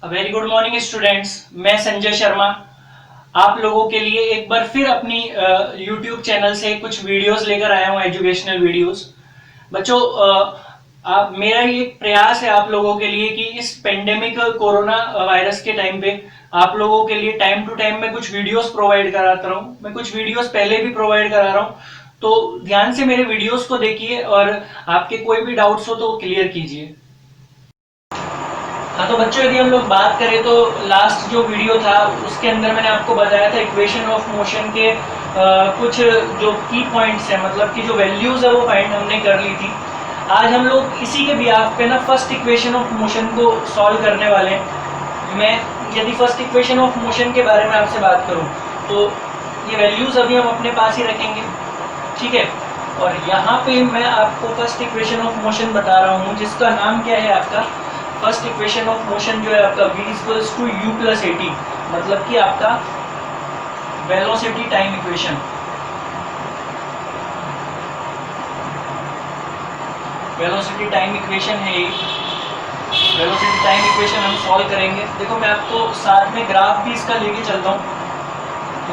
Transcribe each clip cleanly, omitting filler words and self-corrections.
Very good morning students. मैं संजय शर्मा आप लोगों के लिए एक बार फिर अपनी यूट्यूब चैनल से कुछ वीडियोस लेकर आया हूं, एजुकेशनल वीडियोस। बच्चों, आप मेरा ये एक प्रयास है आप लोगों के लिए कि इस पेंडेमिक कोरोना वायरस के टाइम पे आप लोगों के लिए टाइम टू टाइम मैं कुछ वीडियोस प्रोवाइड कराता रहूं। मैं कुछ वीडियोस पहले भी प्रोवाइड करा रहा हूं, तो ध्यान से मेरे वीडियोस को देखिए और आपके कोई भी डाउट्स हो तो क्लियर कीजिए। हाँ, तो बच्चों यदि हम लोग बात करें तो लास्ट जो वीडियो था उसके अंदर मैंने आपको बताया था इक्वेशन ऑफ मोशन के कुछ जो की पॉइंट्स हैं, मतलब कि जो वैल्यूज है वो फाइंड हमने कर ली थी। आज हम लोग इसी के बिहाफ पे ना फर्स्ट इक्वेशन ऑफ मोशन को सॉल्व करने वाले हैं। मैं यदि फर्स्ट इक्वेशन ऑफ मोशन के बारे में आपसे बात करूं तो ये वैल्यूज अभी हम अपने पास ही रखेंगे, ठीक है। और यहाँ पे मैं आपको फर्स्ट इक्वेशन ऑफ मोशन बता रहा हूँ जिसका नाम क्या है आपका फर्स्ट इक्वेशन ऑफ मोशन जो है आपका v equals to u plus a t, मतलब कि आपका velocity time equation. Velocity time equation है ये। वेलोसिटी टाइम इक्वेशन हम सॉल्व करेंगे। देखो, मैं आपको साथ में ग्राफ भी इसका लेके चलता हूँ।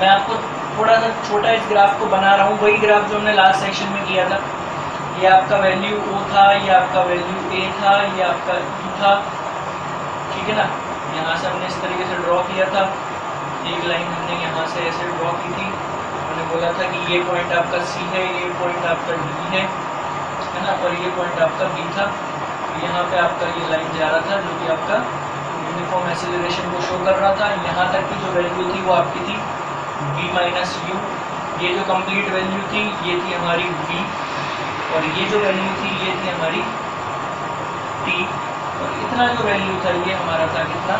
मैं आपको थोड़ा सा छोटा इस ग्राफ को बना रहा हूँ, वही ग्राफ जो हमने लास्ट सेक्शन में किया था। ये आपका वैल्यू ओ था, ये आपका वैल्यू ए था, ये आपका यू था, ठीक है ना। यहाँ से हमने इस तरीके से ड्रॉ किया था, एक लाइन हमने यहाँ से ऐसे ड्रॉ की थी। मैंने बोला था कि ये पॉइंट आपका सी है, ये पॉइंट आपका डी है ना, और ये पॉइंट आपका बी था। यहाँ पे आपका ये लाइन जा रहा था जो कि आपका यूनिफॉर्म एक्सेलरेशन को शो कर रहा था। यहाँ तक की जो वैल्यू थी वो आपकी थी v माइनस यू। ये जो कंप्लीट वैल्यू थी ये थी हमारी v, और ये जो वैल्यू थी ये थी हमारी t, और इतना जो वैल्यू था ये हमारा था कितना,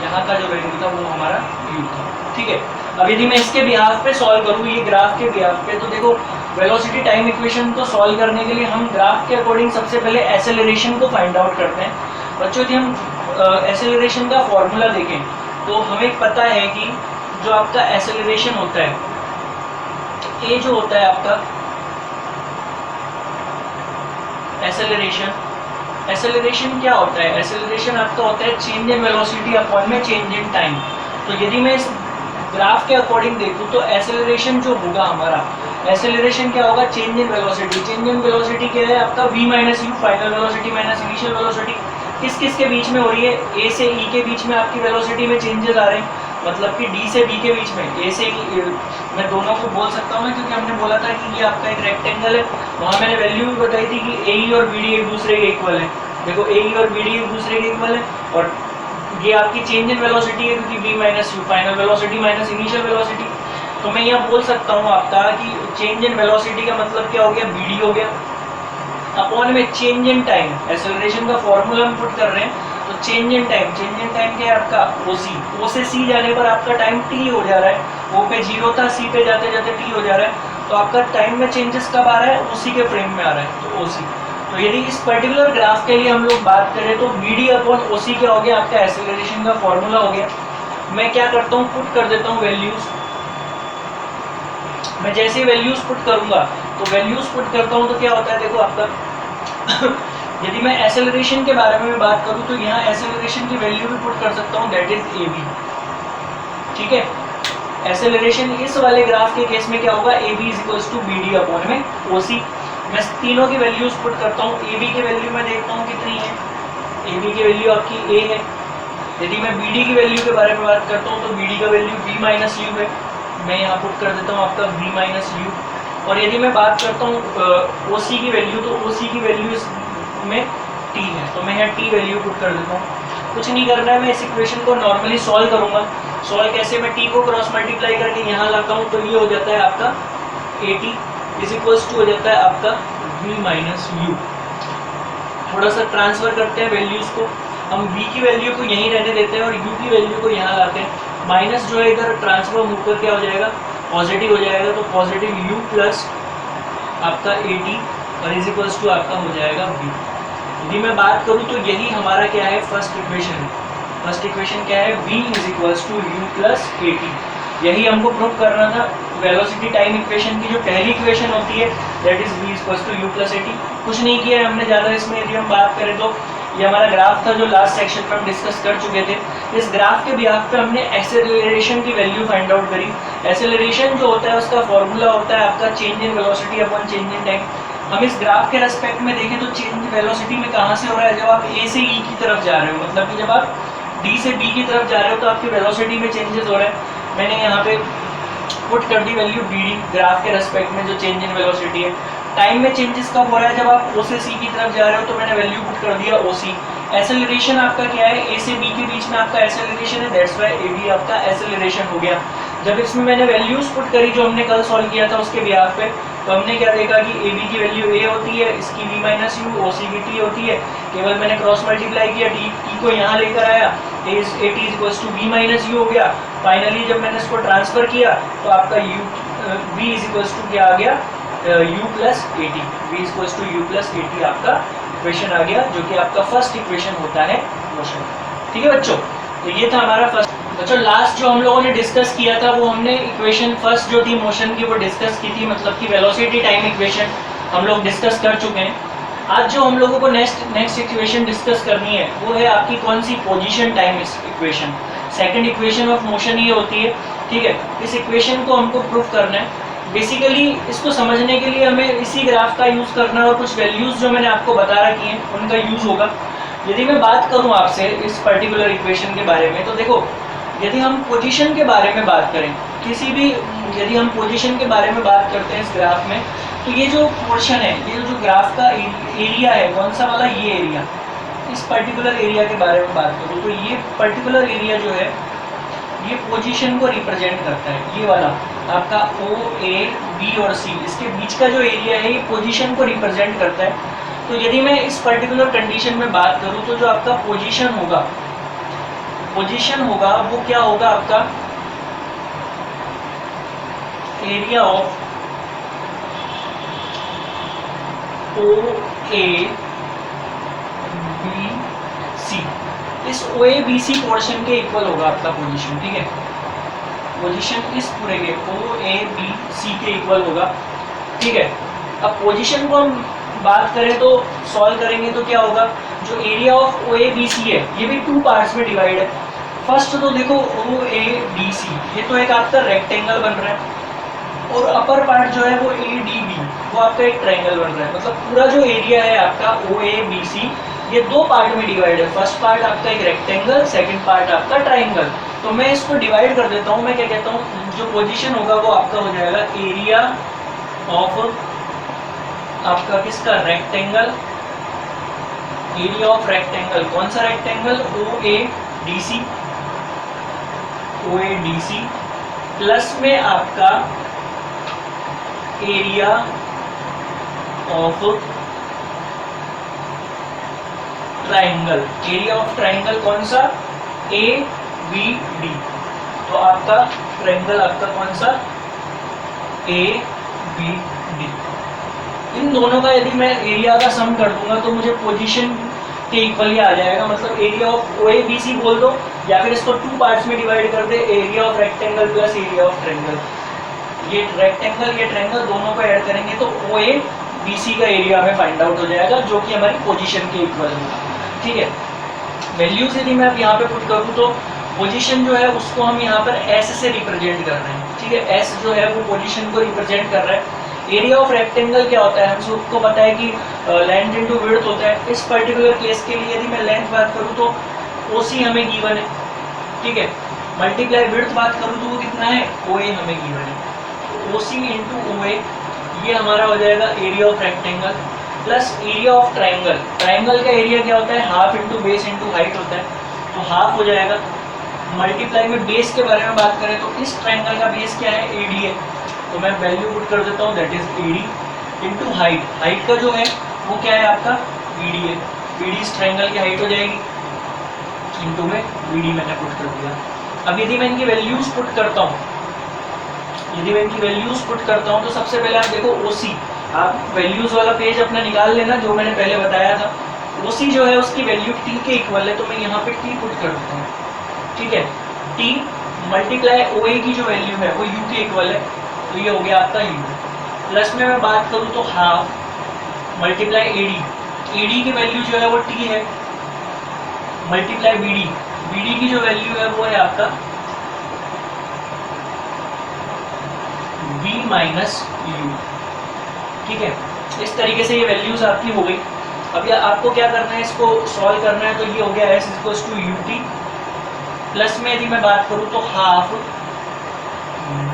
यहाँ का जो वैल्यू था वो हमारा u था, ठीक है। अब यदि मैं इसके बिहाफ पे सॉल्व करूँ, ये ग्राफ के बिहाफ पे, तो देखो वेलोसिटी टाइम इक्वेशन को सॉल्व करने के लिए हम ग्राफ के अकॉर्डिंग सबसे पहले एक्सेलरेशन को फाइंड आउट करते हैं। बच्चों, यदि हम एक्सेलरेशन का फॉर्मूला देखें तो हमें पता है कि जो आपका एक्सेलरेशन होता है, ए जो होता है आपका एक्सेलरेशन क्या होता है? एक्सेलरेशन आपका होता है चेंज इन वेलोसिटी अपॉन में चेंज इन टाइम। तो यदि मैं इस ग्राफ के अकॉर्डिंग देखूं तो एक्सेलरेशन जो होगा हमारा, एक्सेलरेशन क्या होगा? Change in velocity. Change in velocity क्या है आपका? v minus you, final velocity minus initial velocity. किस किस के बीच में हो रही है? a से e के बीच में आपकी वेलोसिटी में चेंजेस आ रहे हैं, मतलब कि d से b के बीच में। a से e, मैं दोनों को बोल सकता हूँ ना, क्योंकि हमने बोला था कि ये आपका एक रेक्टेंगल है। वहाँ मैंने वैल्यू भी बताई थी कि AE और BD एक दूसरे के इक्वल है। देखो, AE और BD एक दूसरे के इक्वल है, और ये आपकी चेंज इन वेलोसिटी है क्योंकि v minus you, final velocity minus initial velocity. तो मैं यहाँ बोल सकता हूँ आपका कि चेंज इन वेलोसिटी का मतलब क्या हो गया? BD हो गया, अपॉन में चेंज इन टाइम। एक्सेलरेशन का फॉर्मूला हम पुट कर रहे हैं, तो change in time, change in time क्या है आपका? OC। O से C जाने पर आपका टाइम t हो जा रहा है। O पे 0 था, C पे जाते जाते t हो जा रहा है, तो आपका टाइम में चेंजेस कब आ रहा है? OC के फ्रेम में आ रहा है, तो OC। तो यदि इस पर्टिकुलर ग्राफ के लिए हम लोग बात करें तो BD अपॉन OC क्या हो गया? आपका एक्सेलरेशन का फॉर्मूला हो गया। मैं क्या करता हूँ, पुट कर देता हूँ वैल्यूज। मैं जैसे वैल्यूज पुट करूंगा तो वैल्यूज पुट करता हूँ तो क्या होता है, देखो आपका यदि मैं एक्सेलरेशन के बारे में बात करूं तो यहाँ एक्सेलरेशन की वैल्यू भी पुट कर सकता हूँ, दैट इज AB, ठीक है। एक्सेलरेशन इस वाले ग्राफ के केस में क्या होगा? AB is equals to BD upon में OC। मैं तीनों की वैल्यूज पुट करता हूँ। AB की वैल्यू मैं देखता हूँ कितनी है, AB की वैल्यू आपकी A है। यदि मैं BD की वैल्यू के बारे में बात करता हूँ तो BD का वैल्यू v माइनस यू है। मैं यहाँ पुट कर देता हूँ आपका v माइनस यू। और यदि मैं बात करता हूँ OC की वैल्यू, तो OC की वैल्यू में t है, तो मैं यहाँ t वैल्यू पुट कर देता हूँ। कुछ नहीं करना है, मैं इस इक्वेशन को नॉर्मली सॉल्व करूंगा। सॉल्व कैसे? मैं t को क्रॉस मल्टीप्लाई करके यहाँ लाता हूँ, तो ये हो जाता है आपका AT इज इक्वल्स टू हो जाता है आपका v माइनस यू। थोड़ा सा ट्रांसफर करते हैं वैल्यूज को, हम v की वैल्यू को यहीं रहने देते हैं और u की वैल्यू को यहाँ लाते हैं। माइनस जो है इधर ट्रांसफर होकर क्या हो जाएगा? पॉजिटिव हो जाएगा, तो पॉजिटिव u प्लस आपका AT और इज इक्वल्स टू आपका हो जाएगा v। यदि मैं बात करूँ तो यही हमारा क्या है? फर्स्ट इक्वेशन है। फर्स्ट इक्वेशन क्या है? v is equals to u plus AT। यही हमको प्रूव करना था। वेलोसिटी टाइम इक्वेशन की जो पहली इक्वेशन होती है that is v equals to u plus AT। कुछ नहीं किया है हमने ज़्यादा इसमें। यदि हम बात करें तो ये हमारा ग्राफ था जो लास्ट सेक्शन में हम डिस्कस कर चुके थे। इस ग्राफ के बिहाफ पे हमने एक्सेलरेशन की वैल्यू फाइंड आउट करी। एक्सेलरेशन जो होता है उसका फॉर्मूला होता है आपका change in velocity upon change in time. हम इस ग्राफ के रेस्पेक्ट में देखें तो चेंज इन वेलोसिटी में कहाँ से हो रहा है, जब आप ए से ई की तरफ जा रहे हो, मतलब कि जब आप डी से बी की तरफ जा रहे हो तो आपकी वेलोसिटी में चेंजेस हो रहा है। मैंने यहाँ पे पुट कर दी वैल्यू डी डी ग्राफ के रेस्पेक्ट में जो चेंज इन वेलोसिटी है। टाइम में चेंजेस कब हो रहा है, जब आप ओ से सी की तरफ जा रहे हो, तो मैंने वैल्यू पुट कर दिया ओ सी। एसेलरेशन आपका क्या है, ए से बी के बीच में आपका एसेलरेशन है, दैट्स वाई ए बी आपका एसेलरेशन हो गया। जब इसमें मैंने वैल्यूज पुट करी जो हमने कल सॉल्व किया था उसके बिहाफ पे, तो हमने क्या देखा कि ए बी की वैल्यू ए होती है, इसकी v माइनस यू, ओ सी की टी होती है। केवल मैंने क्रॉस मल्टीप्लाई किया, टी को यहाँ लेकर आया, a t is equals to v minus u हो गया। फाइनली जब मैंने इसको ट्रांसफर किया तो आपका u v is equals to क्या आ गया, u plus a t, v is equals to u plus a t आपका इक्वेशन आ गया, जो कि आपका फर्स्ट इक्वेशन होता है मोशन। ठीक है बच्चों, तो ये था हमारा फर्स्ट। बच्चों लास्ट जो हम लोगों ने डिस्कस किया था वो हमने इक्वेशन फर्स्ट जो थी मोशन की वो डिस्कस की थी, मतलब कि वेलोसिटी टाइम इक्वेशन हम लोग डिस्कस कर चुके हैं। आज जो हम लोगों को नेक्स्ट इक्वेशन डिस्कस करनी है वो है आपकी कौन सी, position time equation. Second equation of motion ये होती है। ठीक है, इस इक्वेशन को हमको प्रूफ करना है। बेसिकली इसको समझने के लिए हमें इसी ग्राफ का यूज़ करना है और कुछ वैल्यूज़ जो मैंने आपको बता रखी हैं उनका यूज़ होगा। यदि मैं बात करूं आपसे इस पर्टिकुलर इक्वेशन के बारे में, तो देखो यदि हम पोजीशन के बारे में बात करें, किसी भी यदि हम पोजीशन के बारे में बात करते हैं इस ग्राफ में, तो ये जो पोर्शन है, ये जो ग्राफ का एरिया है, कौन सा वाला, ये एरिया, इस पर्टिकुलर एरिया के बारे में बात करूँ तो ये पर्टिकुलर एरिया जो है ये पोजीशन को रिप्रेजेंट करता है। ये वाला आपका ओ ए बी और सी, इसके बीच का जो एरिया है ये पोजीशन को रिप्रेजेंट करता है। तो यदि मैं इस पर्टिकुलर कंडीशन में बात करूं तो जो आपका पोजीशन होगा वो क्या होगा, आपका area of O A B C, इस O A B C portion के इक्वल होगा आपका पोजीशन। ठीक है, पोजीशन इस पूरे के ओ ए बी सी के इक्वल होगा। ठीक है, अब पोजीशन को हम बात करें तो सॉल्व करेंगे तो क्या होगा, जो area of O A B C है ये भी टू पार्ट्स में डिवाइड है। फर्स्ट तो देखो ओ ए बी सी, ये तो एक आपका रेक्टेंगल बन रहा है, और अपर पार्ट जो है वो ए डी बी, वो आपका एक ट्रायंगल बन रहा है। मतलब पूरा जो एरिया है आपका ओ ए बी सी ये दो पार्ट में डिवाइड है। फर्स्ट पार्ट आपका एक रेक्टेंगल, सेकंड पार्ट आपका ट्रायंगल। तो मैं इसको डिवाइड कर देता हूँ। मैं क्या कहता हूँ, जो पोजीशन होगा वो आपका हो जाएगा एरिया ऑफ आपका किसका, रेक्टेंगल, एरिया ऑफ रेक्टेंगल, कौन सा rectangle, O A D C, O A D C, plus में आपका area of triangle, area of triangle कौन सा, ए बी डी। तो आपका ट्रायंगल आपका कौन सा, ए बी डी। इन दोनों का यदि मैं एरिया का सम कर दूंगा तो मुझे पोजीशन के इक्वल ही आ जाएगा। मतलब area of O A B C बोल दो, या फिर इसको टू पार्ट्स में डिवाइड कर दे, area of rectangle plus area of triangle. ये रेक्टेंगल ये ट्रायंगल दोनों को ऐड करेंगे तो ओ ए बी सी का एरिया हमें फाइंड आउट हो जाएगा, जो कि हमारी पोजीशन के इक्वल होगा। ठीक है, वैल्यूज यदि मैं अब यहाँ पे पुट करूँ तो पोजीशन जो है उसको हम यहाँ पर एस से रिप्रेजेंट कर रहे हैं। ठीक है, एस जो है वो पोजीशन को रिप्रेजेंट कर रहा है। एरिया ऑफ रेक्टेंगल क्या होता है, हम सबको पता है कि लेंथ इनटू विड्थ होता है। इस पर्टिकुलर केस के लिए यदि मैं लेंथ बात करूँ तो ओ सी हमें गिवन है। ठीक है, मल्टीप्लाई विड्थ बात करूँ तो वो कितना है, ओ ए हमें गिवन है। ओ सी इंटू ओ ए ये हमारा हो जाएगा area of rectangle, plus area of triangle. Triangle का एरिया क्या होता है, half into base into height होता है, तो हाफ हो जाएगा। मल्टीप्लाई में बेस के बारे में बात करें तो इस ट्रायंगल का बेस क्या है, ए डी है, तो मैं वैल्यू पुट कर देता हूँ, that is A D into height. Height का जो है वो क्या है आपका, बी डी है, बी डी इस ट्रायंगल की हाइट हो जाएगी, इंटू में बी डी मैंने पुट कर दिया। अब यदि मैं इनकी वैल्यूज पुट करता हूँ, तो सबसे पहले आप देखो ओ सी, आप वैल्यूज वाला पेज अपना निकाल लेना जो मैंने पहले बताया था। ओ सी जो है उसकी वैल्यू टी के इक्वल है, तो मैं यहाँ पे टी पुट कर देता हूँ। ठीक है, टी मल्टीप्लाई ओ ए की जो वैल्यू है वो यू के इक्वल है, तो ये हो गया आपका यू। प्लस में मैं बात करूँ तो half multiply A D, A D की वैल्यू जो है वो टी है, multiply B D, B D की जो वैल्यू है वो है आपका v माइनस यू। ठीक है, इस तरीके से ये वैल्यूज आपकी हो गई। अब आपको क्या करना है, इसको सॉल्व करना है। तो ये हो गया s equals to u t, plus में यदि मैं बात करूँ तो half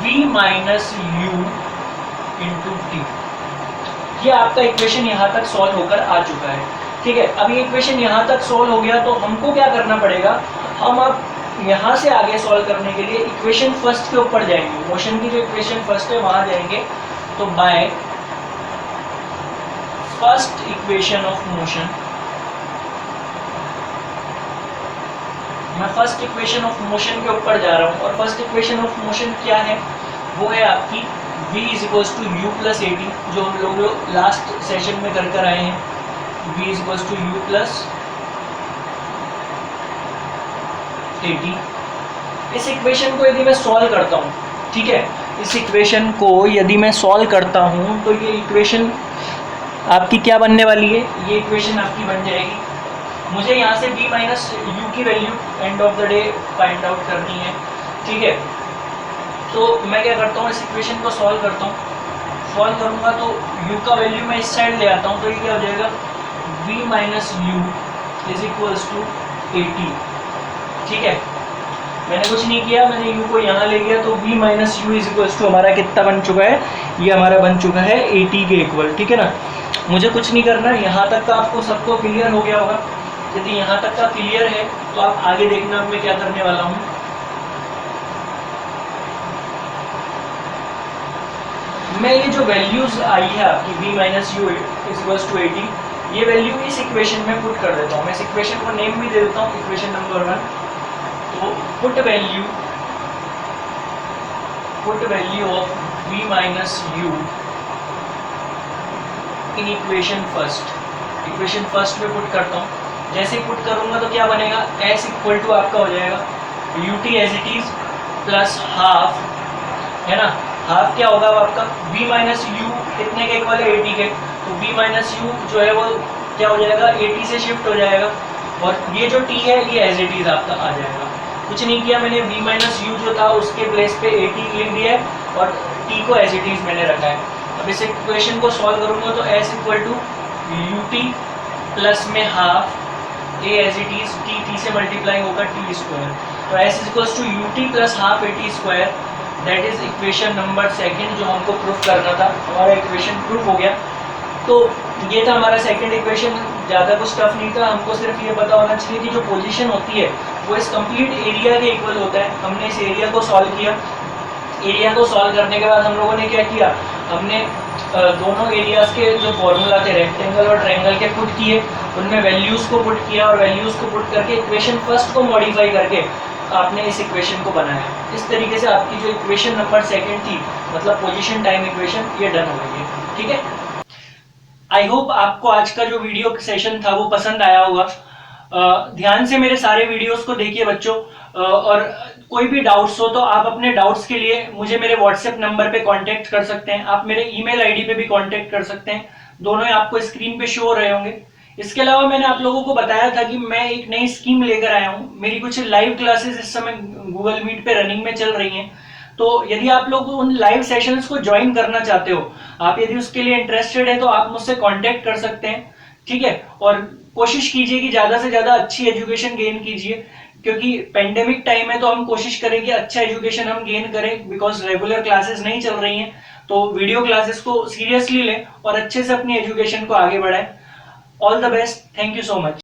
v minus u into t. ये आपका इक्वेशन यहाँ तक सॉल्व होकर आ चुका है। ठीक है, अब ये इक्वेशन यहाँ तक सॉल्व हो गया तो हमको क्या करना पड़ेगा, हम अब यहाँ से आगे सॉल्व करने के लिए इक्वेशन फर्स्ट के ऊपर जाएंगे। मोशन की जो इक्वेशन फर्स्ट है वहाँ जाएंगे। तो by first equation of motion, मैं फर्स्ट इक्वेशन ऑफ मोशन के ऊपर जा रहा हूँ। और फर्स्ट इक्वेशन ऑफ मोशन क्या है, वो है आपकी v is equals to u plus a t, जो हम लोग लास्ट सेशन में कर आए हैं। v is equals to u plus a t. इस इक्वेशन को यदि मैं सॉल्व करता हूँ, ठीक है, इस इक्वेशन को यदि मैं सॉल्व करता हूँ तो ये इक्वेशन आपकी क्या बनने वाली है, ये इक्वेशन आपकी बन जाएगी। मुझे यहाँ से v माइनस यू की value end of the day find out करनी है। ठीक है, तो मैं क्या करता हूँ, इस इक्वेशन को सॉल्व करता हूँ। सॉल्व करूँगा तो u का वैल्यू मैं इस साइड ले आता हूँ, तो ये क्या हो जाएगा, v minus u is equals to a t. ठीक है, मैंने कुछ नहीं किया, मैंने u को यहाँ ले गया, तो v minus u is equals to हमारा कितना बन चुका है, ये हमारा बन चुका है ए टी के इक्वल। ठीक है ना, मुझे कुछ नहीं करना, यहाँ तक का आपको सबको क्लियर हो गया होगा। यदि यहाँ तक का क्लियर है तो आप आगे देखना मैं क्या करने वाला हूँ। मैं ये जो वैल्यूज आई है आपकी v minus u is equals to a t, ये वैल्यू इस इक्वेशन में पुट कर देता हूँ। मैं इस इक्वेशन को नेम भी दे देता हूँ, इक्वेशन नंबर 1। तो put value of v minus you in equation first में पुट करता हूँ। जैसे ही पुट करूँगा तो क्या बनेगा, s इक्वल टू आपका हो जाएगा u t as it is plus half, है ना। हाफ क्या होगा, वो आपका v माइनस यू कितने के इक्वल है, 80 के। तो v माइनस यू जो है वो क्या हो जाएगा, 80 से शिफ्ट हो जाएगा। और ये जो t है ये एज इट इज आपका आ जाएगा। कुछ नहीं किया मैंने, v माइनस यू जो था उसके प्लेस पे 80 लिख दिया है और t को एज इट इज मैंने रखा है। अब इस इक्वेशन को सॉल्व करूँगा तो s equal to u t plus में half a as it is, t से मल्टीप्लाई होगा t स्क्वायर। तो s equals to u t plus half a t square, that is equation number 2 जो हमको proof करना था। हमारा इक्वेशन प्रूफ हो गया। तो ये था हमारा सेकंड इक्वेशन, ज़्यादा कुछ टफ नहीं था। हमको सिर्फ ये पता होना चाहिए कि जो पोजीशन होती है वो इस कंप्लीट एरिया के इक्वल होता है। हमने इस एरिया को सॉल्व किया। एरिया को सॉल्व करने के बाद हम लोगों ने क्या किया, हमने दोनों एरियाज़ के जो फॉर्मूला थे रेक्टेंगल और ट्रायंगल के पुट किए, उनमें वैल्यूज़ को पुट किया और वैल्यूज़ को पुट करके इक्वेशन फर्स्ट को मॉडिफाई करके आपने इस इक्वेशन को बनाया। इस तरीके से आपकी जो इक्वेशन नंबर 2 थी, मतलब पोजीशन टाइम इक्वेशन, ये डन हो गई है। ठीक है, आई होप आपको आज का जो वीडियो सेशन था वो पसंद आया होगा। ध्यान से मेरे सारे वीडियोस को देखिए बच्चों, और कोई भी डाउट्स हो तो आप अपने डाउट्स के लिए मुझे मेरे व्हाट्सएप नंबर पे कांटेक्ट कर सकते हैं। आप मेरे ईमेल आईडी पे भी कांटेक्ट कर सकते हैं, दोनों ही आपको स्क्रीन पे शो हो रहे होंगे। इसके अलावा मैंने आप लोगों को बताया था कि मैं एक नई स्कीम लेकर आया हूँ। मेरी कुछ लाइव क्लासेस इस समय गूगल मीट पे रनिंग में चल रही हैं। तो यदि आप लोग उन लाइव सेशंस को ज्वाइन करना चाहते हो, आप यदि उसके लिए इंटरेस्टेड है तो आप मुझसे कांटेक्ट कर सकते हैं। ठीक है, और कोशिश कीजिए कि ज्यादा से ज्यादा अच्छी एजुकेशन गेन कीजिए, क्योंकि पेंडेमिक टाइम है तो हम कोशिश करें कि अच्छा एजुकेशन हम गेन करें, बिकॉज रेगुलर क्लासेस नहीं चल रही हैं। तो वीडियो क्लासेस को सीरियसली लें और अच्छे से अपनी एजुकेशन को आगे बढ़ाएं। All the best, thank you so much.